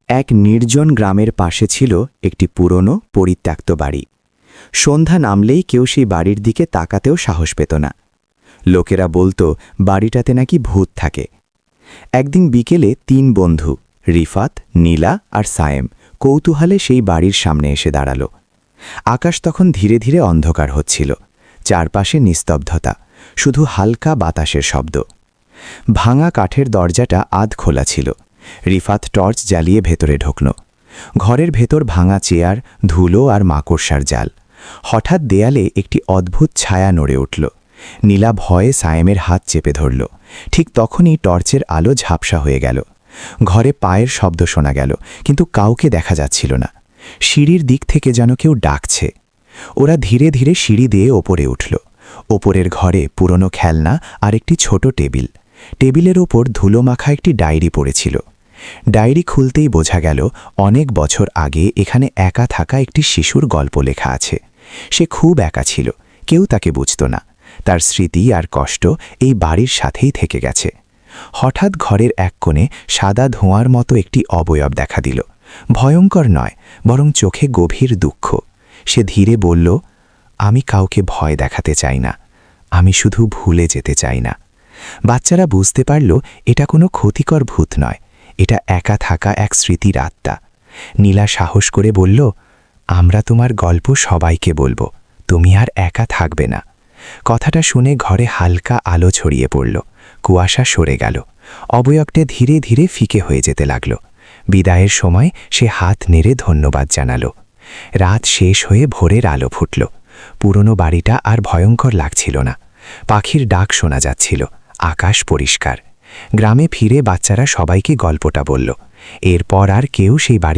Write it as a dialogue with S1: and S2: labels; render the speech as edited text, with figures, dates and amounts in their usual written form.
S1: এক নির্জন গ্রামের পাশে ছিল একটি পুরনো পরিত্যক্ত বাড়ি। সন্ধ্যা নামলেই কেউ সেই বাড়ির দিকে তাকাতেও সাহস পেত না। লোকেরা বলতো বাড়িটাতে নাকি ভূত থাকে। একদিন বিকেলে ৩ বন্ধু রিফাত, নীলা আর সায়েম কৌতূহলে সেই বাড়ির সামনে এসে দাঁড়াল। আকাশ তখন ধীরে ধীরে অন্ধকার হচ্ছিল। চারপাশে নিস্তব্ধতা, শুধু হালকা বাতাসের শব্দ। ভাঙা কাঠের দরজাটা আধ খোলা ছিল। রিফাত টর্চ জ্বালিয়ে ভেতরে ঢুকল। ঘরের ভেতর ভাঙা চেয়ার, ধুলো আর মাকড়সার জাল। হঠাৎ দেয়ালে একটি অদ্ভুত ছায়া নড়ে উঠল। নীলা ভয়ে সায়েমের হাত চেপে ধরল। ঠিক তখনই টর্চের আলো ঝাপসা হয়ে গেল। ঘরে পায়ের শব্দ শোনা গেল, কিন্তু কাউকে দেখা যাচ্ছিল না। সিঁড়ির দিক থেকে যেন কেউ ডাকছে। ওরা ধীরে ধীরে সিঁড়ি দিয়ে ওপরে উঠল। ওপরের ঘরে পুরনো খেলনা আর একটি ছোট টেবিল। টেবিলের ওপর ধুলোমাখা একটি ডায়েরি পড়েছিল। ডায়েরি খুলতেই বোঝা গেল অনেক বছর আগে এখানে একা থাকা একটি শিশুর গল্প লেখা আছে। সে খুব একা ছিল, কেউ তাকে বুঝত না। তার স্মৃতি আর কষ্ট এই বাড়ির সাথেই থেকে গেছে। হঠাৎ ঘরের এক কোণে সাদা ধোঁয়ার মতো একটি অবয়ব দেখা দিল। ভয়ঙ্কর নয়, বরং চোখে গভীর দুঃখ। সে ধীরে বলল, আমি কাউকে ভয় দেখাতে চাই না, আমি শুধু ভুলে যেতে চাই না। বাচ্চারা বুঝতে পারল এটা কোনো ক্ষতিকর ভূত নয়, এটা একা থাকা এক স্মৃতির আত্মা। নীলা সাহস করে বলল, আমরা তোমার গল্প সবাইকে বলবো, তুমি আর একা থাকবে না। কথাটা শুনে ঘরে হালকা আলো ছড়িয়ে পড়ল। কুয়াশা সরে গেল। অবয়বটা ধীরে ধীরে ফিকে হয়ে যেতে লাগল। বিদায়ের সময় সে হাত নেড়ে ধন্যবাদ জানাল। রাত শেষ হয়ে ভোরের আলো ফুটল। পুরনো বাড়িটা আর ভয়ঙ্কর লাগছিল না। পাখির ডাক শোনা যাচ্ছিল। আকাশ পরিষ্কার। গ্রামে ফিরে বাচ্চারা সবাইকে গল্পটা বলল। এরপর আর কেউ সেই বাড়ি